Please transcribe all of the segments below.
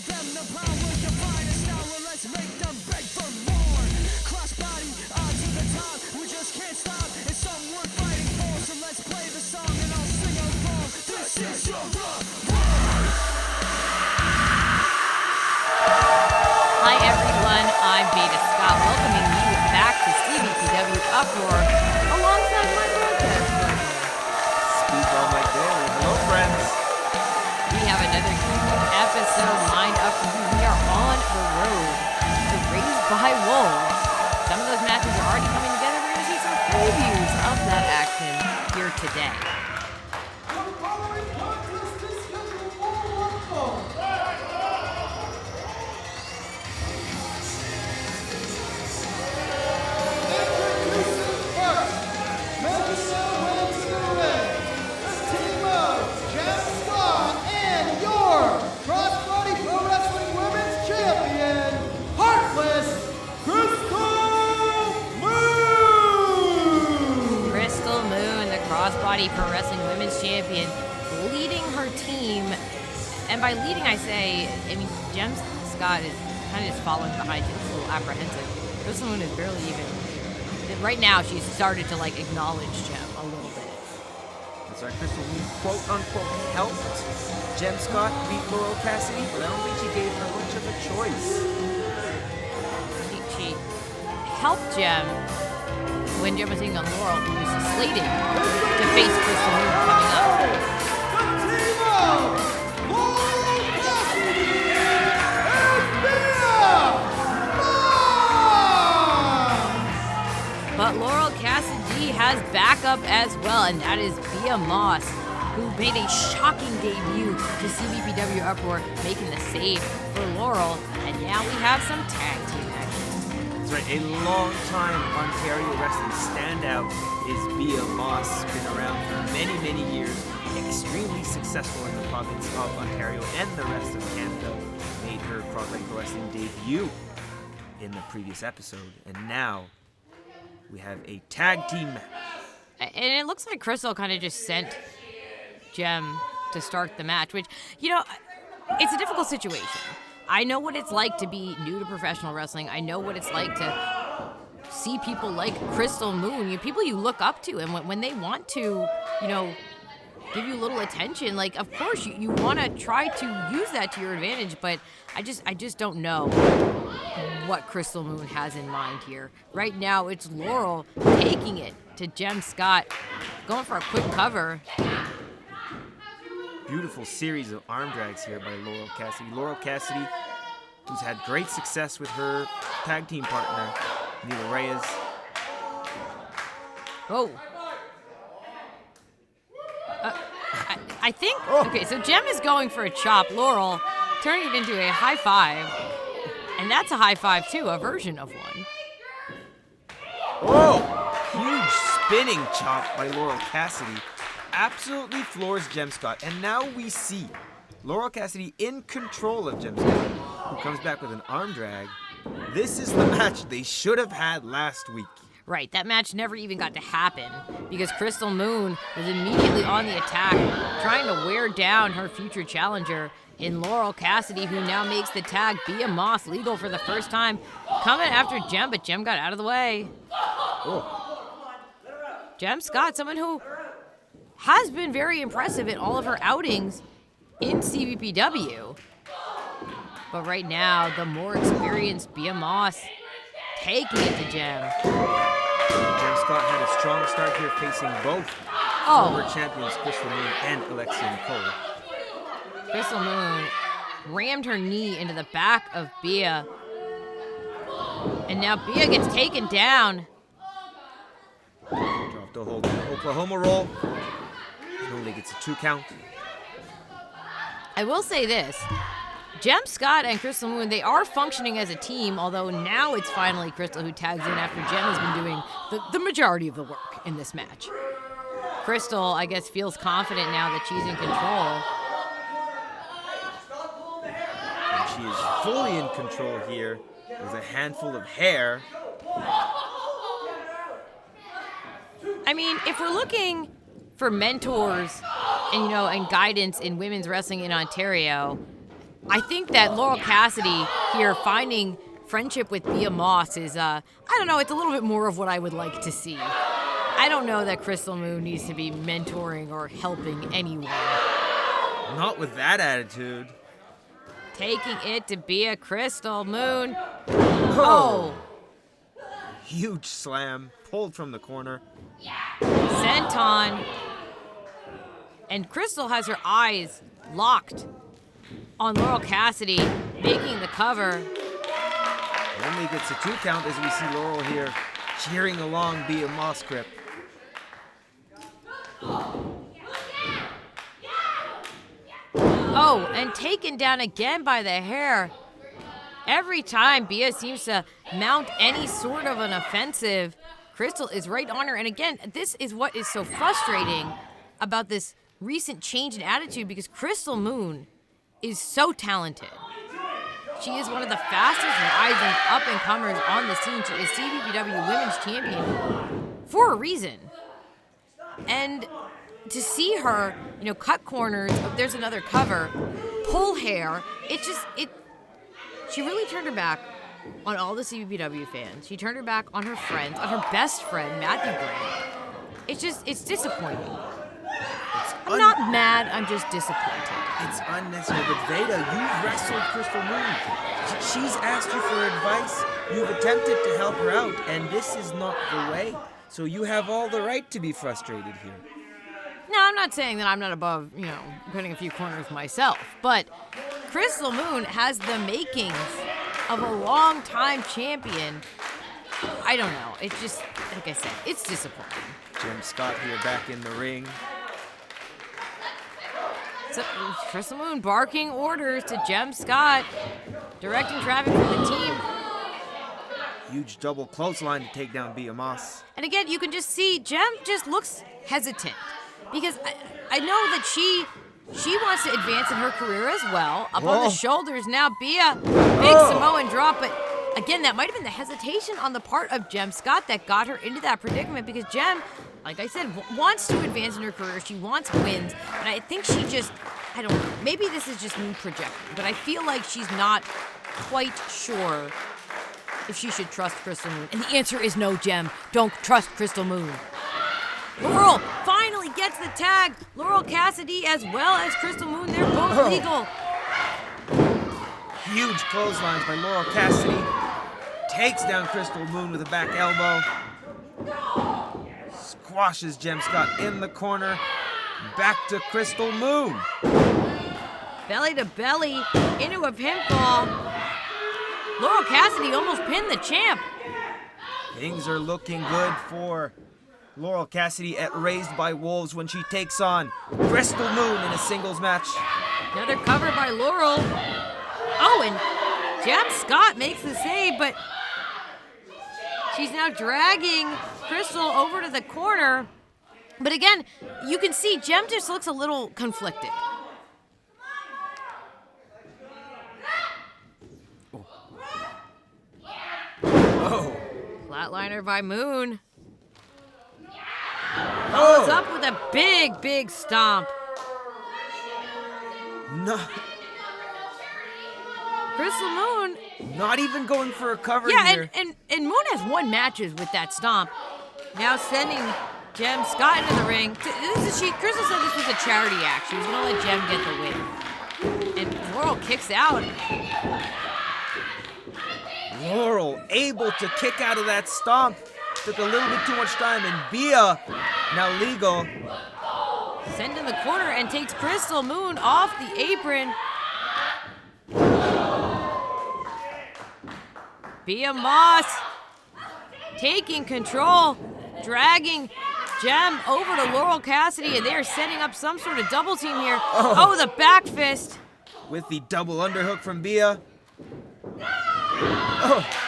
them the power, your finest hour. Let's make them beg for more. Crossbody, on to the top. We just can't stop. It's something worth fighting for. So let's play the song and I'll sing along. This is your Uproar. Hi everyone, I'm Veda welcoming you back to CBPW Uproar alongside my broadcast partner. Speedball, my daily. Hello, friends. We have another huge episode lined up for you. We are on the road to Raised by Wolves. Some of those matches are already coming together. We're going to see some previews of that action here today. Crossbody Pro Wrestling Women's Champion, leading her team. And by leading, I mean, Jem Scott is kind of just following behind. She's a little apprehensive. Krystal Moon is barely even. Right now, she's started to, acknowledge Jem a little bit. That's right, Krystal Moon, quote-unquote, helped Jem Scott beat Laurel CassieD, but I don't think she gave her much of a choice. She helped Jem when Jem was taking on Laurel, who was slated to face Krystal Moon coming up. But Laurel CassieD has backup as well, and that is Beaa, who made a shocking debut to CBPW Uproar, making the save for Laurel. And now we have some tag team action. That's right, a long-time Ontario wrestling standout is Beaa. Been around for many, many years, extremely successful in the province of Ontario and the rest of Canada. Made her Crossbody Pro Wrestling debut in the previous episode, and now we have a tag team match. And it looks like Krystal kind of just sent Jem to start the match, which, it's a difficult situation. I know what it's like to be new to professional wrestling. I know what it's like to see people like Krystal Moon, people you look up to, and when they want to, give you a little attention, of course you want to try to use that to your advantage, but I just don't know what Krystal Moon has in mind here. Right now, it's Laurel taking it to Jem Scott, going for a quick cover. Beautiful series of arm drags here by Laurel CassieD. Laurel CassieD, who's had great success with her tag team partner, Neela Reyes. Oh. I think, okay, so Jem is going for a chop. Laurel turning it into a high five. And that's a high five, too, a version of one. Oh, huge spinning chop by Laurel CassieD. Absolutely floors Jem Scott. And now we see Laurel CassieD in control of Jem Scott, who comes back with an arm drag. This is the match they should have had last week. Right, that match never even got to happen because Krystal Moon was immediately on the attack, trying to wear down her future challenger in Laurel CassieD, who now makes the tag Beaa legal for the first time, coming after Jem, but Jem got out of the way. Oh. Jem Scott, someone who has been very impressive in all of her outings in CBPW. But right now, the more experienced Beaa taking it to Jem. Jem Scott had a strong start here facing both former champions Krystal Moon and Alexia Nicole. Krystal Moon rammed her knee into the back of Beaa. And now Beaa gets taken down. Drop the hold in the Oklahoma roll. Only gets a 2 count. I will say this. Jem Scott and Krystal Moon, they are functioning as a team, although now it's finally Krystal who tags in after Jem has been doing the majority of the work in this match. Krystal, I guess, feels confident now that she's in control. And she is fully in control here with a handful of hair. I mean, if we're looking for mentors and, and guidance in women's wrestling in Ontario, I think that Laurel CassieD here finding friendship with Beaa Moss is, I don't know, it's a little bit more of what I would like to see. I don't know that Krystal Moon needs to be mentoring or helping anyone. Not with that attitude. Taking it to Beaa Krystal Moon. Oh! Huge slam, pulled from the corner. Senton. And Krystal has her eyes locked on Laurel CassieD, making the cover. Only gets a 2 count as we see Laurel here cheering along Beaa Moss grip. Oh, and taken down again by the hair. Every time Beaa seems to mount any sort of an offensive, Krystal is right on her. And again, this is what is so frustrating about this recent change in attitude, because Krystal Moon is so talented. She is one of the fastest rising up-and-comers on the scene. She is CBPW Women's Champion for a reason. And to see her, cut corners, there's another cover, pull hair, she really turned her back on all the CBPW fans. She turned her back on her friends, on her best friend, Matthew Grant. It's disappointing. I'm not mad, I'm just disappointed. It's unnecessary, but Veda, you've wrestled Krystal Moon. She's asked you for advice. You've attempted to help her out, and this is not the way. So you have all the right to be frustrated here. No, I'm not saying that I'm not above, cutting a few corners myself, but Krystal Moon has the makings of a long-time champion. I don't know. It's just, like I said, it's disappointing. Jim Scott here back in the ring. So, Krystal Moon barking orders to Jem Scott, directing traffic for the team. Huge double clothesline to take down Beaa Moss. And again, you can just see Jem just looks hesitant, because I know that she wants to advance in her career as well. Up on the shoulders now, Beaa, big Samoan drop, but again, that might have been the hesitation on the part of Jem Scott that got her into that predicament, because Jem, like I said, wants to advance in her career. She wants wins, and I think she just, I don't know, maybe this is just me projecting, but I feel like she's not quite sure if she should trust Krystal Moon. And the answer is no, Jem. Don't trust Krystal Moon. Laurel finally gets the tag. Laurel CassieD as well as Krystal Moon, they're both legal. Huge clotheslines by Laurel CassieD. Takes down Krystal Moon with a back elbow. Squashes Jem Scott in the corner. Back to Krystal Moon. Belly to belly into a pinfall. Laurel CassieD almost pinned the champ. Things are looking good for Laurel CassieD at Raised by Wolves when she takes on Krystal Moon in a singles match. Another cover by Laurel. Oh, and Jem Scott makes the save, but she's now dragging Krystal over to the corner. But again, you can see Jem just looks a little conflicted. Oh. Flatliner by Moon. Follows up with a big, big stomp. No. Krystal Moon. Not even going for a cover Yeah, here. and Moon has won matches with that stomp. Now sending Jem Scott into the ring. Krystal said this was a charity act. She was going to let Jem get the win. And Laurel kicks out. Laurel able to kick out of that stomp. Took a little bit too much time, and Beaa now legal. Sent in the corner and takes Krystal Moon off the apron. Beaa Moss taking control, dragging Jem over to Laurel CassieD, and they're setting up some sort of double team here. Oh, the back fist. With the double underhook from Beaa.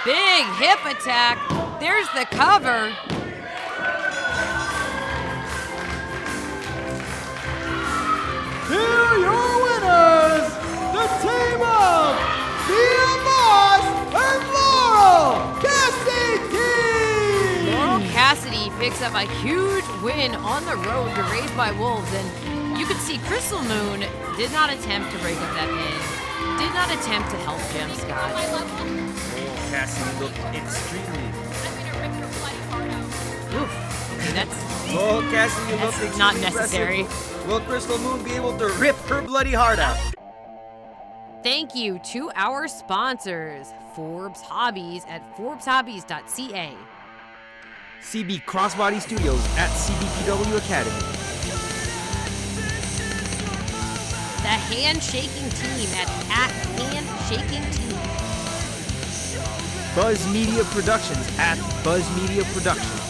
Big hip attack. There's the cover. Here are your winners, the team of Beaa Moss and Laurel CassieD! Laurel CassieD picks up a huge win on the road to Raised by Wolves, and you can see Krystal Moon did not attempt to break up that pin. did not attempt to help Jem Scott. Oh, Cassie looked extremely. Oof. Okay, that's Oh, Cassie, you looked extremely not necessary. impressive. Will Krystal Moon be able to rip her bloody heart out? Thank you to our sponsors, Forbes Hobbies at forbeshobbies.ca. CB Crossbody Studios at CBPW Academy. The Handshaking Team at Handshaking Team. Buzz Media Productions at Buzz Media Productions.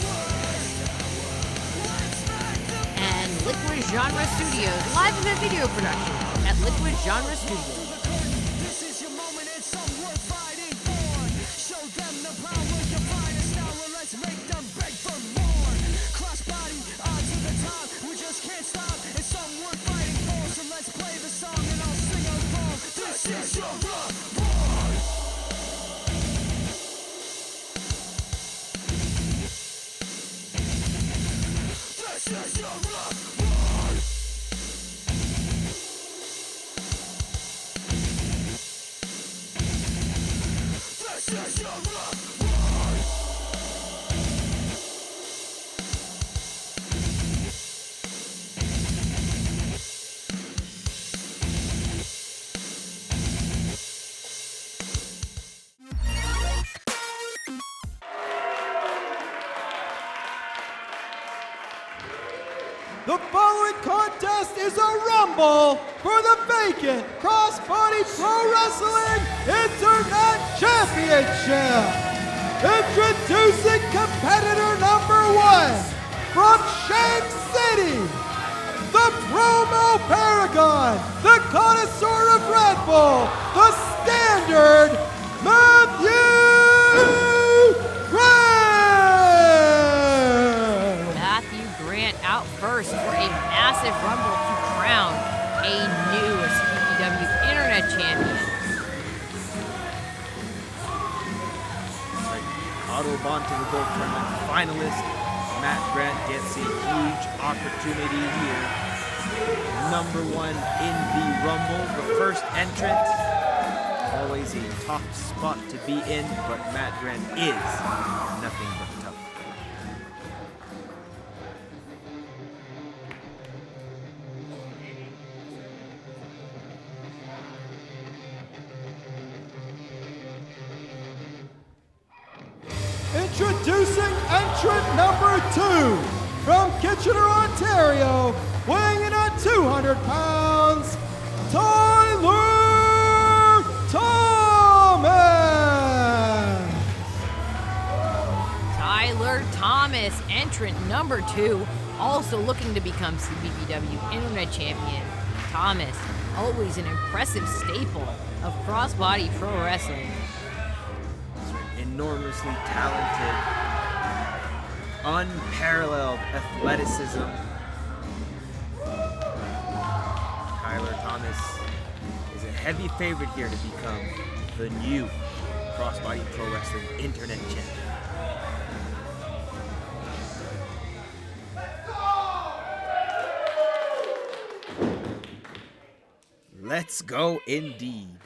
And Liquid Genre Studios, live event video production at Liquid Genre Studios. This is your moment, it's some worth fighting for. Show them the power, your finest hour, let's make them beg for more. Crossbody, on to the top, we just can't stop, it's some worth fighting for. So let's play the song and I'll sing along. This is your uproar. This is your uproar. This is your uproar. The following contest is a rumble for the vacant Crossbody Pro Wrestling Internet Championship. Introducing competitor number 1 from Shank City, the Promo Paragon, the Connoisseur of Red Bull, the Standard, Matthew Grant. Matthew Grant out first for a massive rumble to crown a new CBPW Internet Champion. Autobahn to the Gold Tournament finalist. Matt Grant gets a huge opportunity here. Number 1 in the Rumble, the first entrant. Always a tough spot to be in, but Matt Grant is nothing but tough. Introducing entrant number 2 from Kitchener, Ontario, weighing in at 200 pounds, Tyler Thomas. Tyler Thomas, entrant number 2, also looking to become CBPW Internet Champion. Thomas, always an impressive staple of crossbody pro wrestling. Enormously talented, unparalleled athleticism. Tyler Thomas is a heavy favorite here to become the new Crossbody Pro Wrestling Internet Champion. Let's go indeed.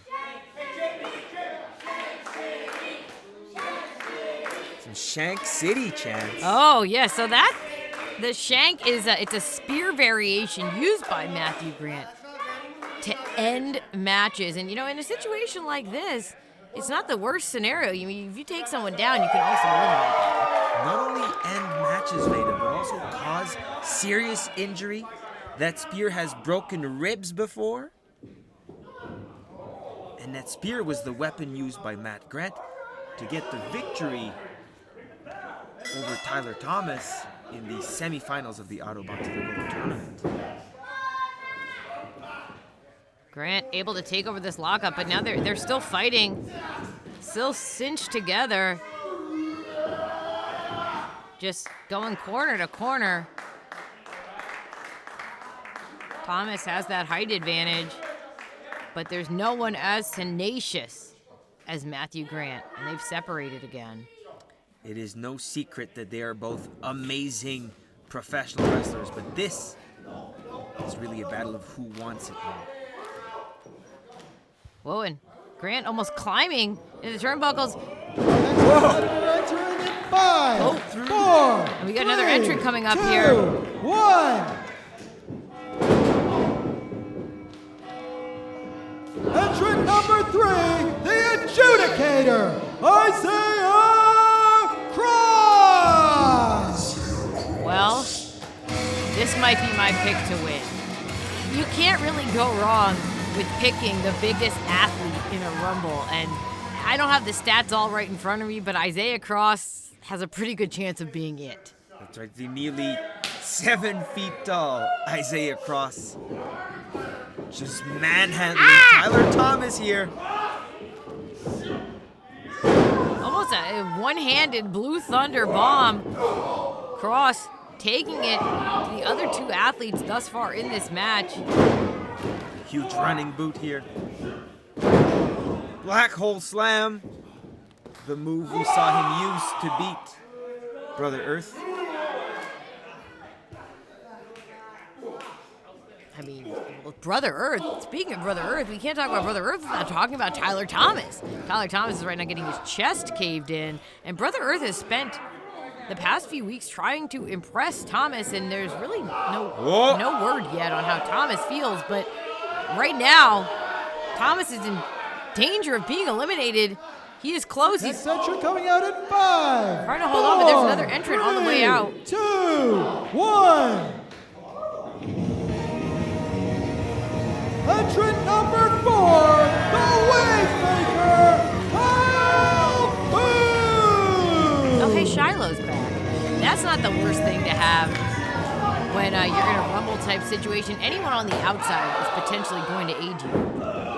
Some Shank City chants. Oh, yeah, so that, the shank is it's a spear variation used by Matthew Grant to end matches. And, you know, in a situation like this, it's not the worst scenario. You mean, if you take someone down, you can also eliminate them. Not only end matches, Veda, but also cause serious injury. That spear has broken ribs before. And that spear was the weapon used by Matt Grant to get the victory over Tyler Thomas in the semifinals of the Autobahn to the Gold Tournament. Grant able to take over this lockup, but now they're still fighting. Still cinched together. Just going corner to corner. Thomas has that height advantage, but there's no one as tenacious as Matthew Grant, and they've separated again. It is no secret that they are both amazing professional wrestlers, but this is really a battle of who wants it more. Whoa, and Grant almost climbing into the turnbuckles. Entering in 5, 4, And we got another entrant coming up 2, here. 1. Entrant number 3, the adjudicator, Isaiah Cross. Well, this might be my pick to win. You can't really go wrong with picking the biggest athlete in a Rumble, and I don't have the stats all right in front of me, but Isaiah Cross has a pretty good chance of being it. That's right, the nearly 7 feet tall Isaiah Cross. Just manhandling Tyler Thomas here. Almost a one-handed Blue Thunder bomb. Cross taking it to the other 2 athletes thus far in this match. Huge running boot here. Black hole slam. The move we saw him use to beat Brother Earth. I mean, Brother Earth, speaking of Brother Earth, we can't talk about Brother Earth without talking about Tyler Thomas. Tyler Thomas is right now getting his chest caved in, and Brother Earth has spent the past few weeks trying to impress Thomas, and there's really no word yet on how Thomas feels, but right now, Thomas is in danger of being eliminated. He is close. He's Next entrant coming out in 5, trying to hold on, but there's another entrant on the way out. 2, 1. Entrant number 4, the Waymaker, Kyle Boone. Oh, hey, Shiloh's back. That's not the worst thing to have when you're in a Rumble type situation. Anyone on the outside is potentially going to aid you.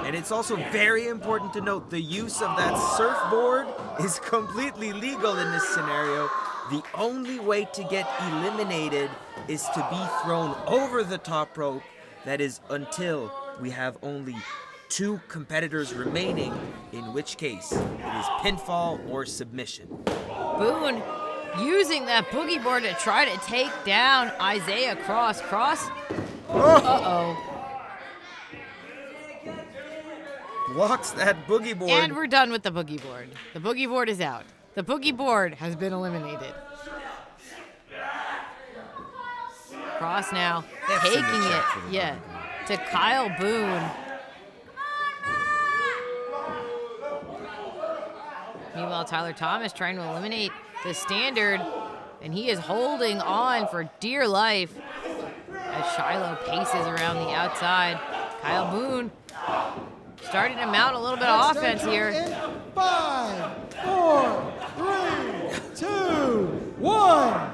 And it's also very important to note the use of that surfboard is completely legal in this scenario. The only way to get eliminated is to be thrown over the top rope. That is until we have only 2 competitors remaining, in which case it is pinfall or submission. Boone using that boogie board to try to take down Isaiah Cross. Uh-oh. Blocks that boogie board. And we're done with the boogie board. The boogie board is out. The boogie board has been eliminated. Cross now taking it, to Kyle Boone. Meanwhile, Tyler Thomas trying to eliminate the standard, and he is holding on for dear life as Shiloh paces around the outside. Kyle Boone starting to mount a little bit of offense here. In 5, 4, 3, 2, 1.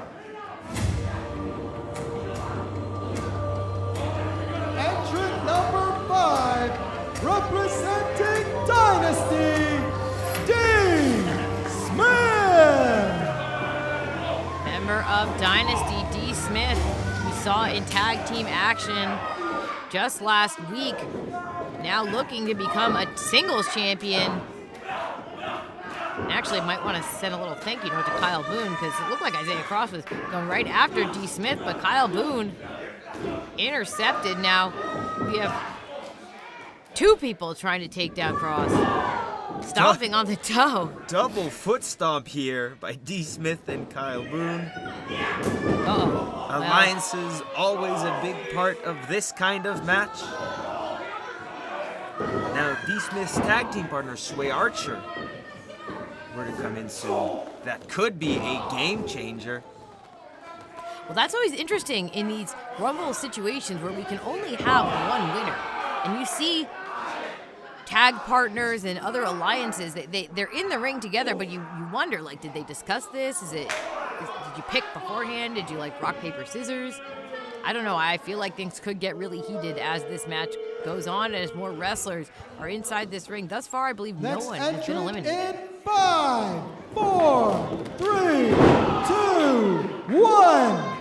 Entrant number 5, representing Dynasty, D.Smith. Member of Dynasty, D.Smith, we saw in tag team action just last week, now looking to become a singles champion. And actually might want to send a little thank you note to Kyle Boone, because it looked like Isaiah Cross was going right after D.Smith, but Kyle Boone intercepted. Now we have 2 people trying to take down Cross. Stomping on the toe. Double foot stomp here by D.Smith and Kyle Boone. Uh-oh. Alliances always a big part of this kind of match. Now, D.Smith's tag team partner, Sway Archer, were to come in soon. That could be a game changer. Well, that's always interesting in these Rumble situations where we can only have one winner. And you see tag partners and other alliances, they're in the ring together, but you wonder, like, did they discuss this? Did you pick beforehand? Did you, like, rock, paper, scissors? I don't know. I feel like things could get really heated as this match goes on and as more wrestlers are inside this ring. Thus far, I believe no one has been eliminated. In 5, 4, 3, 2, 1.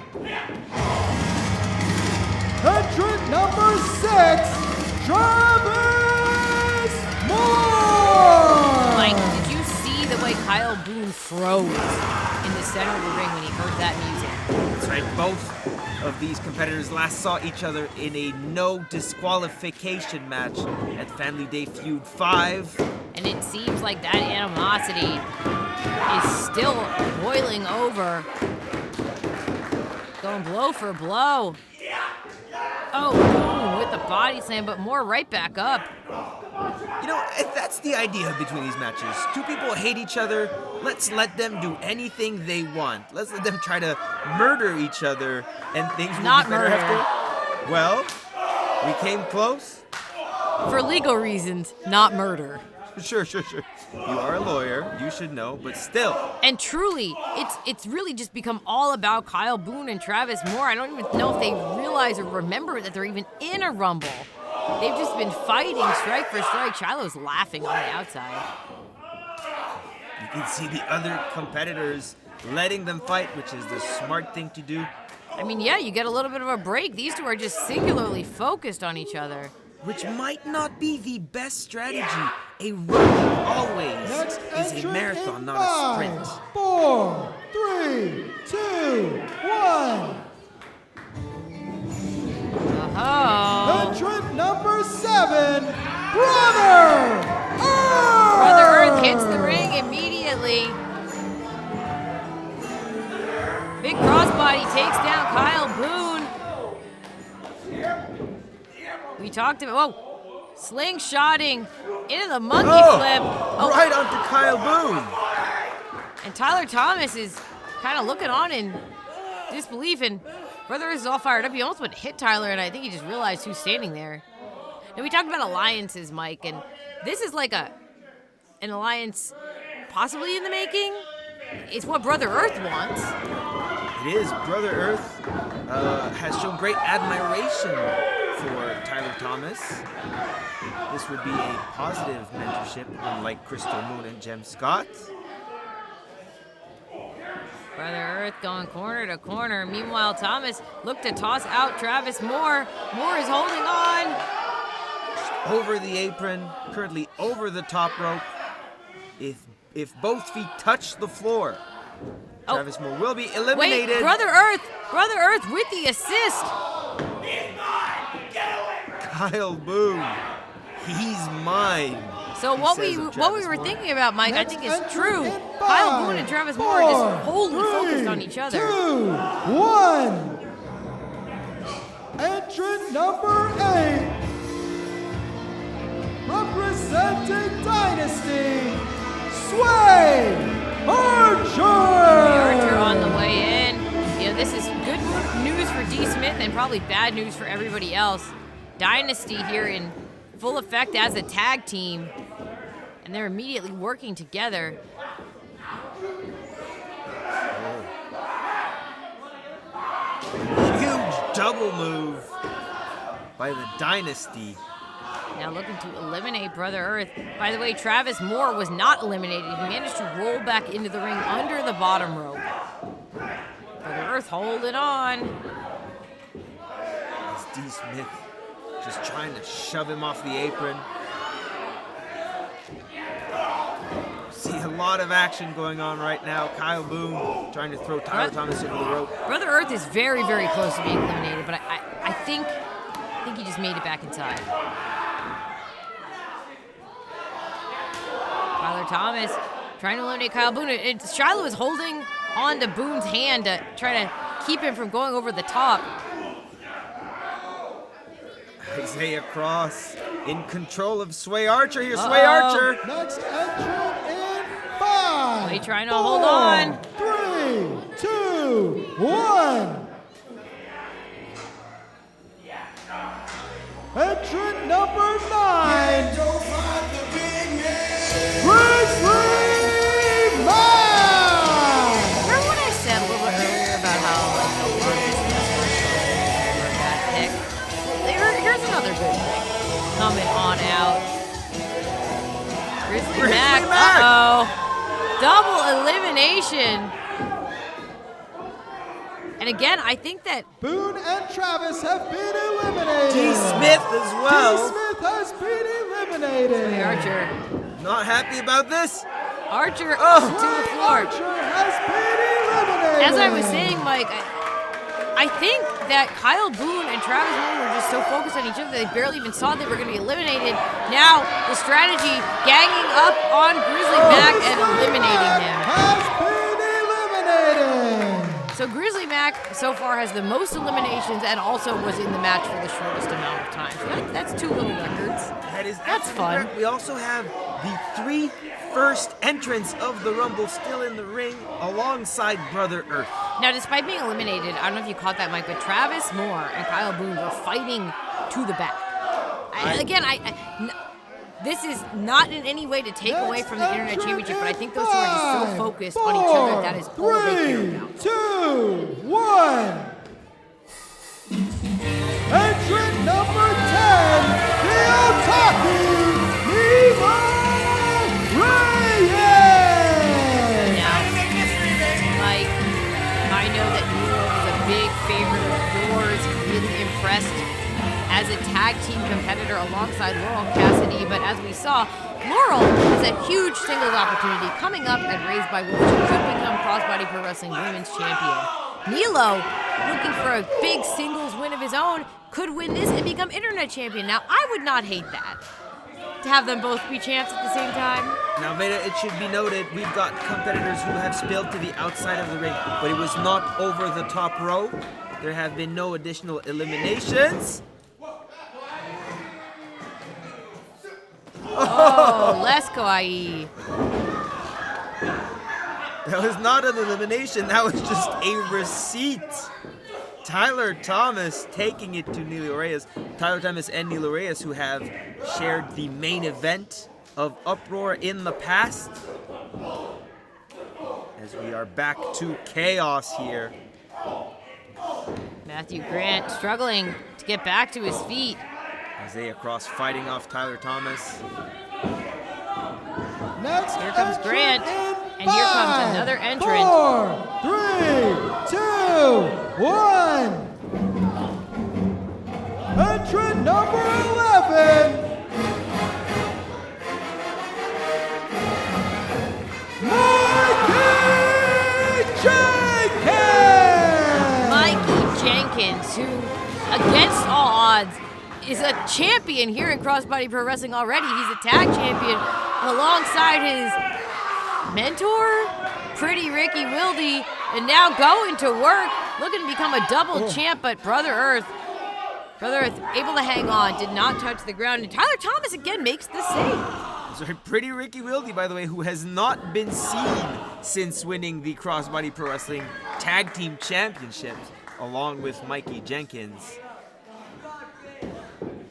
Entrant number 6, Travis Moore. Mike, did you see the way Kyle Boone froze in the center of the ring when he heard that music? That's right, both of these competitors last saw each other in a no disqualification match at Family Day Feud 5. And it seems like that animosity is still boiling over. Going blow for blow. Oh, boom, with the body slam, but more right back up. You know, that's the idea between these matches. Two people hate each other. Let's let them do anything they want. Let's let them try to murder each other, and things will Not be better murder. after. Well, we came close. For legal reasons, not murder. Sure. You are a lawyer. You should know, but still. And truly, it's really just become all about Kyle Boone and Travis Moore. I don't even know if they realize or remember that they're even in a Rumble. They've just been fighting strike for strike. Shiloh's laughing on the outside. You can see the other competitors letting them fight, which is the smart thing to do. I mean, yeah, you get a little bit of a break. These two are just singularly focused on each other. Which might not be the best strategy. A run always Next is a entrant marathon, in not a sprint. 5, 4, 3, 2, 1. Oh. Entrant number 7, Brother Earth! Brother Earth hits the ring immediately. Big crossbody takes down Kyle Boone. We talked about, slingshotting into the monkey flip. Oh, Right onto Kyle Boone. and Tyler Thomas is kind of looking on in disbelief, and Brother Earth is all fired up. He almost went hit Tyler, and I think he just realized who's standing there. And we talked about alliances, Mike, and this is like an alliance possibly in the making. It's what Brother Earth wants. It is. Brother Earth has shown great admiration for Tyler Thomas. This would be a positive mentorship, unlike Krystal Moon and Jem Scott. Brother Earth going corner to corner. Meanwhile, Thomas looked to toss out Travis Moore. Moore is holding on. Over the apron, currently over the top rope. If both feet touch the floor, Travis Moore will be eliminated. Wait, Brother Earth with the assist. Kyle Boone, he's mine. So he what says we of Travis were Moore. thinking about, Mike, Next I think is entrant true. in Kyle Boone 5, and Travis Moore are just wholly 4, focused on 3, each other. 2, 1. Entrant number 8. Representing Dynasty, Sway Archer! Archer on the way in. You know, this is good news for D.Smith and probably bad news for everybody else. Dynasty here in full effect as a tag team, and they're immediately working together. Huge double move by the Dynasty. Now looking to eliminate Brother Earth. By the way, Travis Moore was not eliminated. He managed to roll back into the ring under the bottom rope. Brother Earth holding on. As D.Smith just trying to shove him off the apron. See a lot of action going on right now. Kyle Boone trying to throw Tyler Thomas into the rope. Brother Earth is very, very close to being eliminated, but I think he just made it back inside. Tyler Thomas trying to eliminate Kyle Boone. Shiloh is holding on to Boone's hand to try to keep him from going over the top. Isaiah Cross in control of Sway Archer here. Sway Archer. Next entrant in 5. Sway trying to hold on. 3, 2, 1. Entrant number 9. Krystal! Remember what I said a little bit earlier about how a bad pick? Here's another good pick coming on out. Grizzly Mac. Uh-oh. Double elimination. And again, I think that Boone and Travis have been eliminated. D.Smith as well. D.Smith has been eliminated. Archer Not happy about this. Archer Oh. to the floor. Archer has been eliminated. As I was saying, Mike, I think that Kyle Boone and Travis Moore were just so focused on each other they barely even saw they were going to be eliminated. Now the strategy, ganging up on Grizzly Mac and eliminating him. Has been eliminated. So Grizzly Mac so far has the most eliminations and also was in the match for the shortest amount of time. So that's 2 little records. That's fun. Correct. We also have the 3 first entrants of the Rumble still in the ring alongside Brother Earth. Now, despite being eliminated, I don't know if you caught that, Mike, but Travis Moore and Kyle Boone were fighting to the back. This is not in any way to take away from the Internet Championship, but I think those two are just so focused on each other that is all they care about. 2, 1. Entrant number 10, the Otaki Nemo Reyes. Now, Mike, I know that Nemo is a big favorite of yours, really impressed as a tag team competitor alongside Laurel and CassieD, but as we saw, Laurel has a huge singles opportunity coming up at Raised by Wolves. She could become Crossbody Pro Wrestling Women's Champion. Nilo, looking for a big singles win of his own, could win this and become Internet Champion. Now, I would not hate that, to have them both be champs at the same time. Now, Veda, it should be noted, we've got competitors who have spilled to the outside of the ring, but it was not over the top row. There have been no additional eliminations. Oh, let's go, IE. That was not an elimination, that was just a receipt. Tyler Thomas taking it to Nilo Reyes. Tyler Thomas and Nilo Reyes, who have shared the main event of Uproar in the past. As we are back to chaos here. Matthew Grant struggling to get back to his feet. Isaiah Cross fighting off Tyler Thomas. Next Here comes Grant, entrant in and here comes 5, another entrant. 4, 3, 2, 1. Entrant number 11. Mikey Jenkins, who, against all odds, is a champion here in Crossbody Pro Wrestling already. He's a tag champion alongside his mentor, Pretty Ricky Wilde, and now going to work, looking to become a double champ, but Brother Earth able to hang on, did not touch the ground, and Tyler Thomas again makes the save. Sorry, Pretty Ricky Wilde, by the way, who has not been seen since winning the Crossbody Pro Wrestling Tag Team Championships, along with Mikey Jenkins.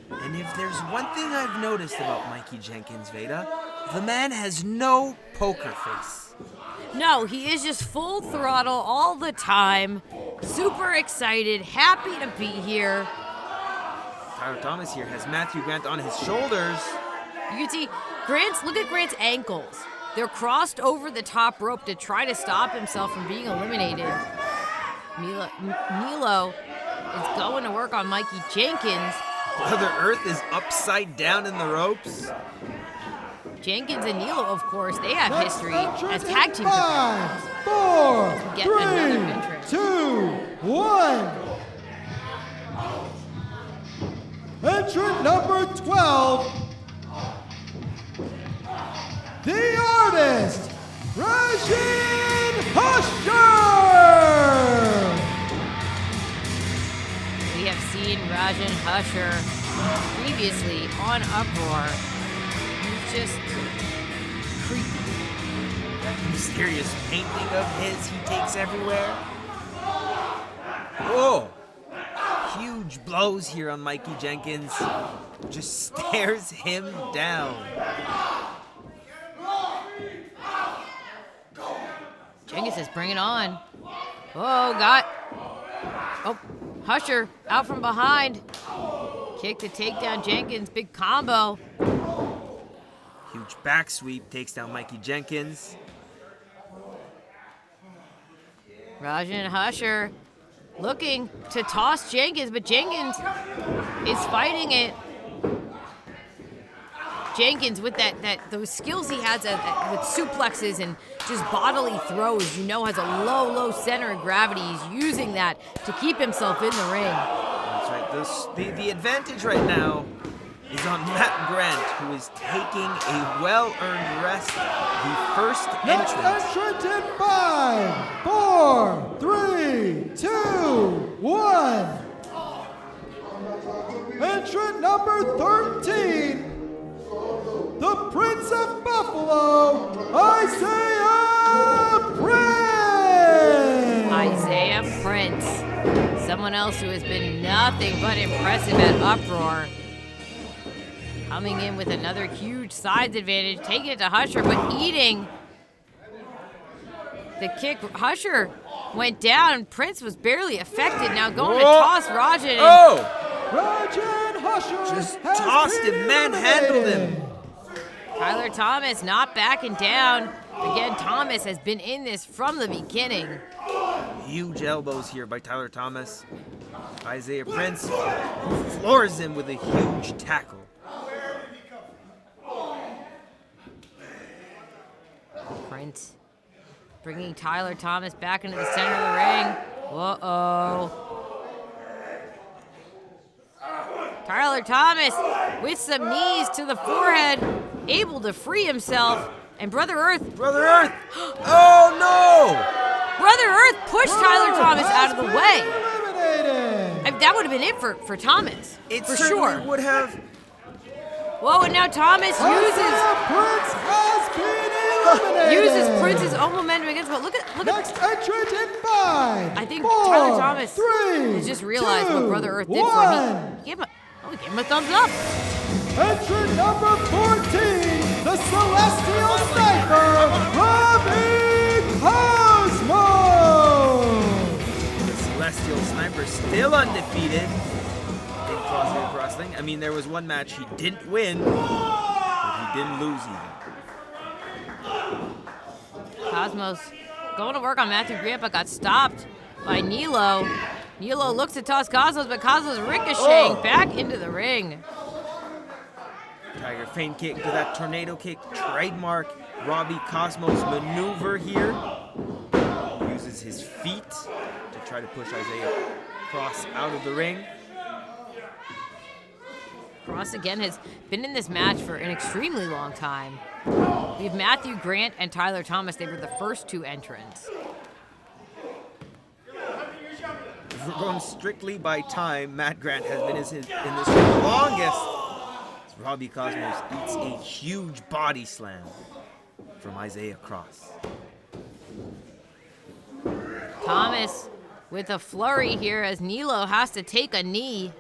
And if there's one thing I've noticed about Mikey Jenkins, Veda, the man has no poker face. No, he is just full throttle all the time, super excited, happy to be here. Tyler Thomas here has Matthew Grant on his shoulders. You can see look at Grant's ankles. They're crossed over the top rope to try to stop himself from being eliminated. Nilo is going to work on Mikey Jenkins. Brother Earth is upside down in the ropes. Jenkins and Nilo, of course, they have history as tag team 5, competitors. 4, Get another entrant. 3, 2, 1. Entrant number 12. The artist, Rajin Husher. We have seen Rajan Husher previously on Uproar. He's just creepy. That mysterious painting of his he takes everywhere. Whoa! Huge blows here on Mikey Jenkins. Just stares him down. Jenkins says, bring it on. Oh, Husher out from behind. Kick to take down Jenkins. Big combo. Huge back sweep takes down Mikey Jenkins. Rajan Husher looking to toss Jenkins, but Jenkins is fighting it. Jenkins with those skills he has with suplexes and just bodily throws, has a low center of gravity. He's using that to keep himself in the ring. That's right. The advantage right now is on Matt Grant, who is taking a well-earned rest. The first Next entrant. entrant in 5, 4, 3, 2, 1. Entrant number 13, the Prince of Buffalo, Isaiah Prince. Isaiah Prince, someone else who has been nothing but impressive at Uproar. Coming in with another huge size advantage, taking it to Husher, but eating the kick. Husher went down. Prince was barely affected. Now going to toss Rajan. Rajan Husher Just has tossed been him, manhandled him. eliminated. Tyler Thomas not backing down. Again, Thomas has been in this from the beginning. Huge elbows here by Tyler Thomas. Isaiah Prince floors him with a huge tackle. Prince bringing Tyler Thomas back into the center of the ring. Uh-oh. Tyler Thomas with some knees to the forehead, able to free himself. And Brother Earth. Oh no! Brother Earth pushed Tyler Thomas out of the way. Eliminated. That would have been it for Thomas. It for certainly sure. would have. Whoa, and now Thomas Isaiah Prince has been eliminated. uses Prince's own momentum against. But look at. Next entrant in 5. I think 4, Tyler Thomas 3, has just realized what 2, Brother Earth did for 1. him. He gave him a thumbs up. Entrant number 14, the Celestial Sniper, Robbie Cosmo. The Celestial Sniper still undefeated in CrossFit Wrestling. I mean, there was one match he didn't win, but he didn't lose either. Cosmos going to work on Matthew Grant, but got stopped by Nilo. Nilo looks to toss Cosmos, but Cosmos ricocheting back into the ring. Tiger feint kick to that tornado kick, trademark Robbie Cosmos maneuver here. Uses his feet to try to push Isaiah Cross out of the ring. Cross again has been in this match for an extremely long time. We have Matthew Grant and Tyler Thomas. They were the first two entrants. If we're going strictly by time, Matt Grant has been in this the longest. Robbie Cosmos eats a huge body slam from Isaiah Cross. Thomas with a flurry here as Nilo has to take a knee.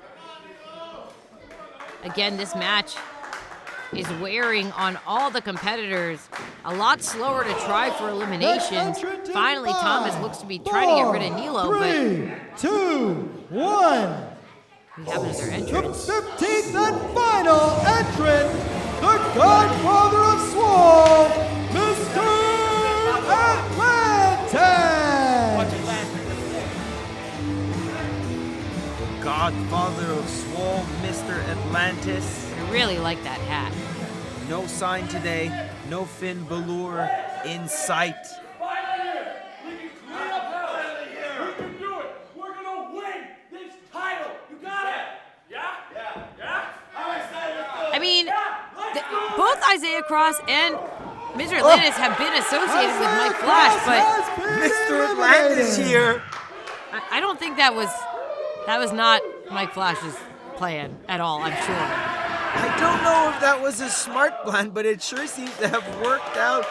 Again, this match is wearing on all the competitors. A lot slower to try for elimination. Finally, Thomas looks to be trying to get rid of Nilo, 3, 2, 1. we have another The entrant. 15th and final entrant, the Godfather of Swole, Mr. Atlantis. The Godfather of Swole, Mr. Atlantis. I really like that hat. No sign today, no Finn Balor in sight. I mean, both Isaiah Cross and Mr. Atlantis have been associated with Mike Flash, but Mr. Atlantis here. I don't think that was not Mike Flash's plan at all, I'm sure. I don't know if that was a smart plan, but it sure seems to have worked out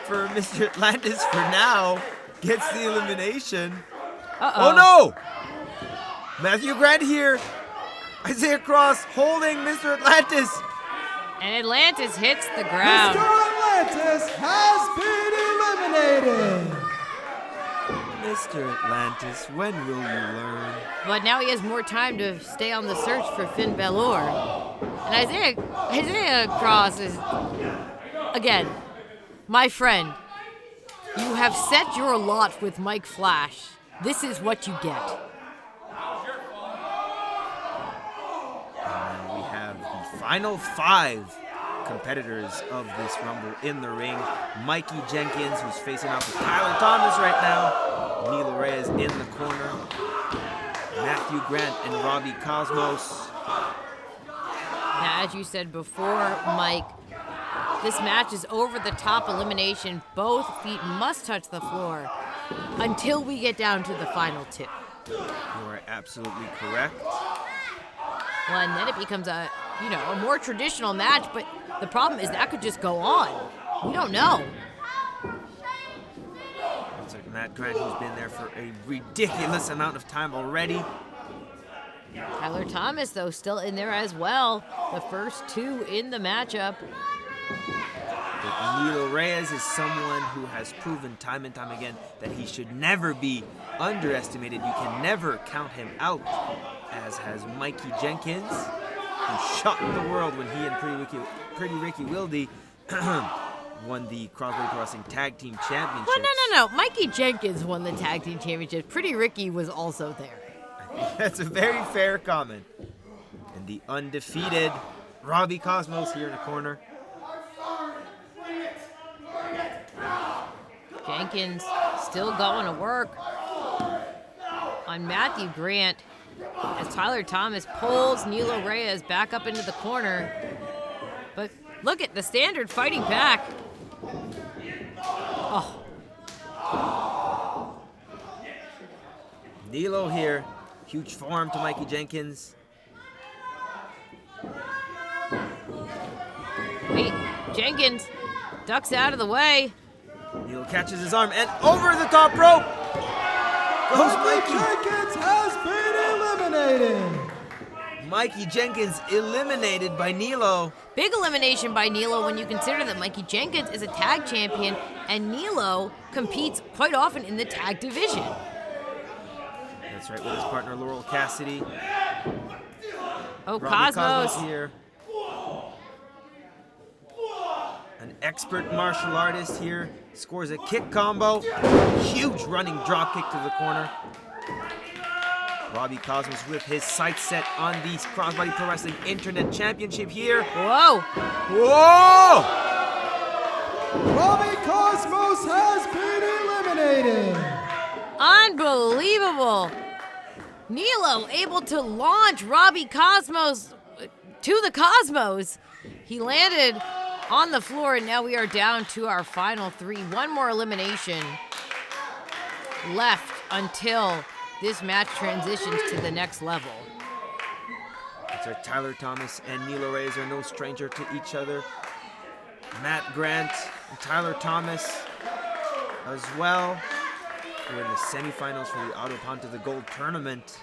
for Mr. Atlantis for now. Gets the elimination. Uh-oh. Oh no! Matthew Grant here. Isaiah Cross holding Mr. Atlantis. And Atlantis hits the ground. Mr. Atlantis has been eliminated. Mr. Atlantis, when will you learn? But now he has more time to stay on the search for Finn Balor. And Isaiah Cross is, again, my friend. You have set your lot with Mike Flash. This is what you get. And we have the final 5 competitors of this Rumble in the ring. Mikey Jenkins, who's facing off with Tyler Thomas right now. Nilo Reyes in the corner. Matthew Grant and Robbie Cosmos. Now, as you said before, Mike, this match is over the top elimination. Both feet must touch the floor until we get down to the final two. You are absolutely correct. Well, and then it becomes a more traditional match, but the problem is that could just go on. We don't know. It's like Matt Grant, who's been there for a ridiculous amount of time already. Tyler Thomas, though, still in there as well. The first two in the matchup. But Nilo Reyes is someone who has proven time and time again that he should never be underestimated. You can never count him out, as has Mikey Jenkins, who shocked the world when he and Pretty Ricky Wilde won the Crossbody Pro Wrestling Tag Team Championship. Well, no. Mikey Jenkins won the Tag Team Championship. Pretty Ricky was also there. That's a very fair comment. And the undefeated Robbie Cosmos here in the corner. Jenkins still going to work on Matthew Grant as Tyler Thomas pulls Nilo Reyes back up into the corner. But look at the Standard fighting back. Oh. Nilo here. Huge forearm to Mikey Jenkins. Wait, Jenkins ducks out of the way. Nilo catches his arm and over the top rope goes Mikey Mikey. Jenkins has been eliminated. Mikey Jenkins eliminated by Nilo. Big elimination by Nilo when you consider that Mikey Jenkins is a tag champion and Nilo competes quite often in the tag division. That's right, with his partner Laurel CassieD. Oh, Robbie Cosmos. here. An expert martial artist here. Scores a kick combo. Huge running drop kick to the corner. Robbie Cosmos with his sights set on the Crossbody Pro Wrestling Internet Championship here. Whoa. Whoa! Robbie Cosmos has been eliminated. Unbelievable. Nilo able to launch Robbie Cosmos to the Cosmos. He landed on the floor, and now we are down to our final three. One more elimination left until this match transitions to the next level. That's right, Tyler Thomas and Nilo Reyes are no stranger to each other. Matt Grant and Tyler Thomas as well. We're in the semifinals for the Auto Ponto the Gold tournament.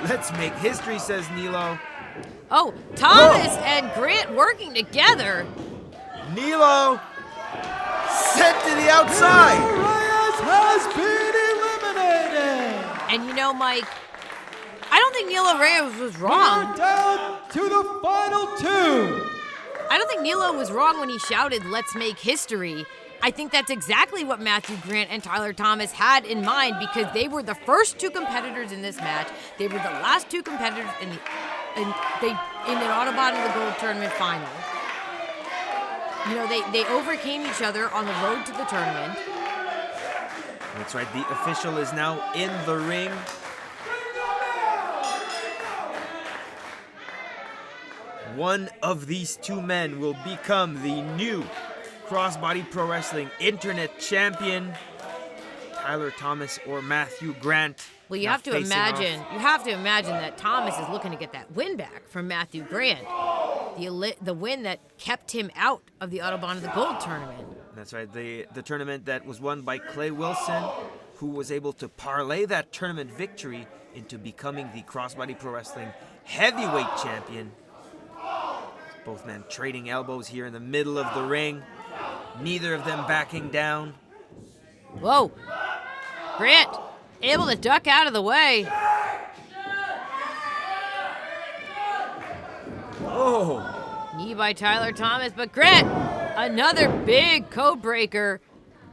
Let's make history, says Nilo. Oh, Thomas and Grant working together. Nilo sent to the outside. Reyes has been eliminated. And you know, Mike, I don't think Nilo Reyes was wrong. We're down to the final two. I don't think Nilo was wrong when he shouted, "Let's make history." I think that's exactly what Matthew Grant and Tyler Thomas had in mind because they were the first two competitors in this match. They were the last two competitors in the Autobahn of the Gold tournament final. You know, they overcame each other on the road to the tournament. That's right, the official is now in the ring. One of these two men will become the new Crossbody Pro Wrestling Internet Champion, Tyler Thomas or Matthew Grant. Well, you now have to facing imagine off. that Thomas is looking to get that win back from Matthew Grant. The win that kept him out of the Autobahn of the Gold tournament. That's right, the tournament that was won by Clay Wilson, who was able to parlay that tournament victory into becoming the Crossbody Pro Wrestling Heavyweight Champion. Both men trading elbows here in the middle of the ring. Neither of them backing down. Whoa. Grant able to duck out of the way. Oh! Knee by Tyler Thomas, but Grant, another big code breaker.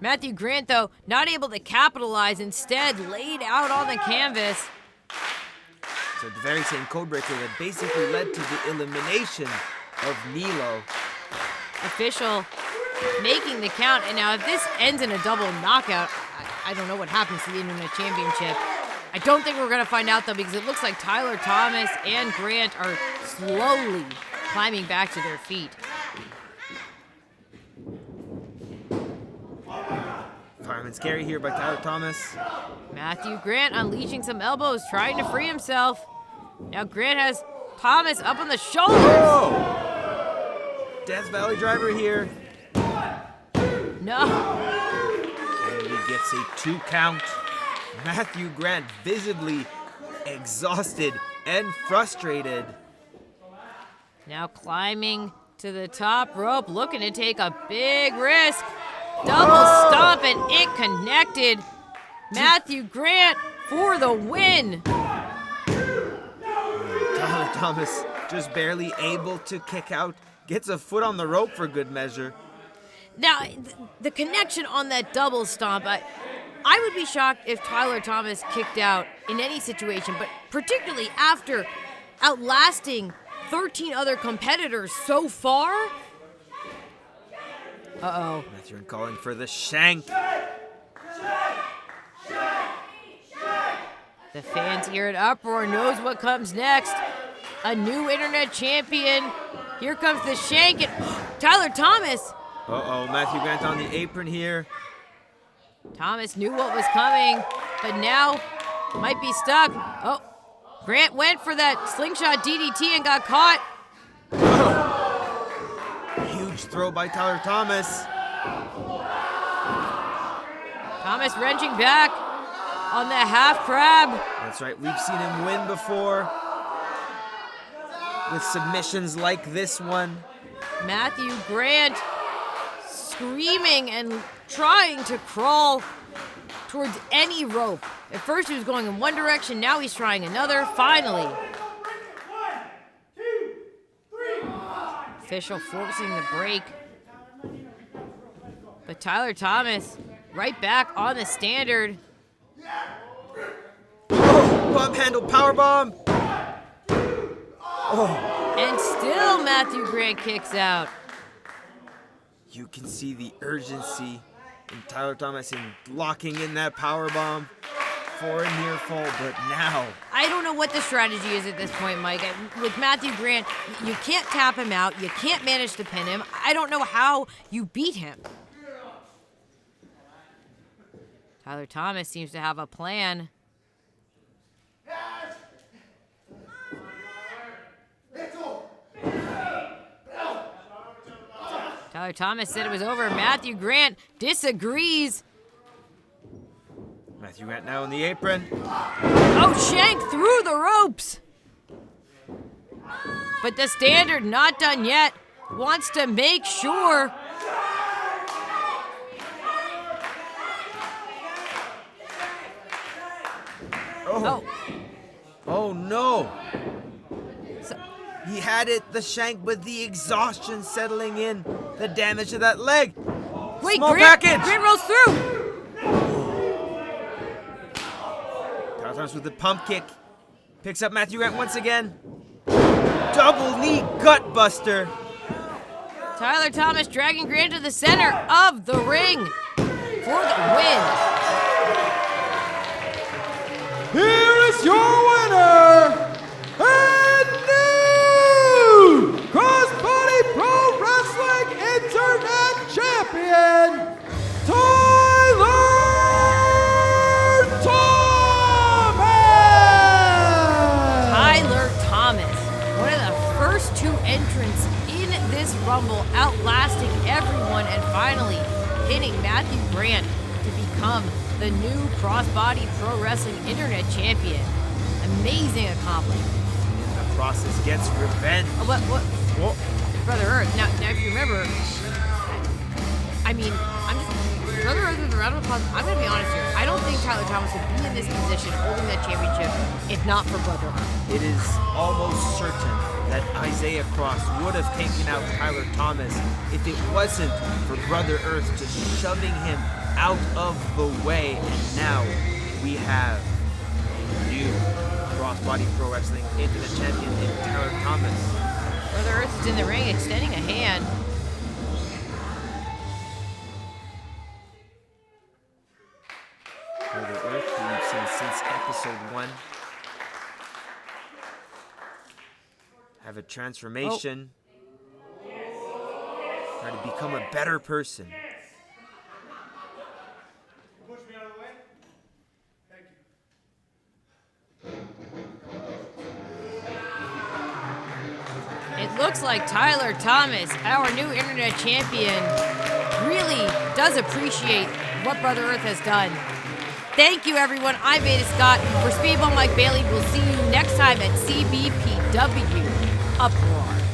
Matthew Grant, though, not able to capitalize, instead laid out on the canvas. So the very same codebreaker that basically led to the elimination of Nilo. Official making the count. And now if this ends in a double knockout, I don't know what happens to the Internet Championship. I don't think we're going to find out, though, because it looks like Tyler Thomas and Grant are slowly climbing back to their feet. Fireman Scary here by Tyler Thomas. Matthew Grant unleashing some elbows, trying to free himself. Now Grant has Thomas up on the shoulders. Oh! Death Valley driver here. No. And he gets a 2 count. Matthew Grant visibly exhausted and frustrated. Now climbing to the top rope, looking to take a big risk. Double stomp and it connected. Matthew Grant for the win. Tyler Thomas just barely able to kick out. Gets a foot on the rope for good measure. Now, the connection on that double stomp, I would be shocked if Tyler Thomas kicked out in any situation, but particularly after outlasting 13 other competitors so far. Uh-oh. Matthew Grant calling for the shank. The fans here at Uproar knows what comes next. A new Internet Champion. Here comes the shank and Tyler Thomas. Uh-oh, Matthew Grant on the apron here. Thomas knew what was coming, but now might be stuck. Oh, Grant went for that slingshot DDT and got caught. Huge throw by Tyler Thomas. Thomas wrenching back on the half crab. That's right, we've seen him win before with submissions like this one. Matthew Grant screaming and trying to crawl towards any rope. At first he was going in one direction, now he's trying another. Finally. Official forcing the break. But Tyler Thomas right back on the standard. Oh, bump handle powerbomb. Oh. And still Matthew Grant kicks out. You can see the urgency in Tyler Thomas in locking in that powerbomb for a near fall, but now... I don't know what the strategy is at this point, Mike. With Matthew Grant, you can't tap him out. You can't manage to pin him. I don't know how you beat him. Tyler Thomas seems to have a plan. Tyler Thomas said it was over. Matthew Grant disagrees. Matthew Grant now in the apron. Oh, shank through the ropes. But the standard not done yet. Wants to make sure. Oh. Oh no. So, He had it, the shank, but the exhaustion settling in. The damage to that leg. wait, Small Grant, package. Grant rolls through. Tyler Thomas with the pump kick. Picks up Matthew Grant once again. Double knee gut buster. Tyler Thomas dragging Grant to the center of the ring for the win. Here is your winner, and new Crossbody Pro Wrestling Internet Champion, Tyler Thomas! Tyler Thomas, one of the first 2 entrants in this Rumble, outlasting everyone and finally hitting Matthew Grant to become the new Crossbody Pro Wrestling Internet Champion. Amazing accomplishment. The process gets revenge. What? Whoa. Brother Earth. Now if you remember, Brother Earth was a round of applause. I'm going to be honest here. I don't think Tyler Thomas would be in this position holding that championship if not for Brother Earth. It is almost certain that Isaiah Cross would have taken out Tyler Thomas if it wasn't for Brother Earth just shoving him out of the way. And now we have a new Crossbody Pro Wrestling Internet Champion in Tyler Thomas. Brother Earth is in the ring, extending a hand. Brother Earth, who we've seen since episode 1, have a transformation. Try to become a better person. Push me out of the way. Thank you. It looks like Tyler Thomas, our new internet champion, really does appreciate what Brother Earth has done. Thank you, everyone. I'm Veda Scott. For Speedball Mike Bailey, we'll see you next time at CBPW Uproar.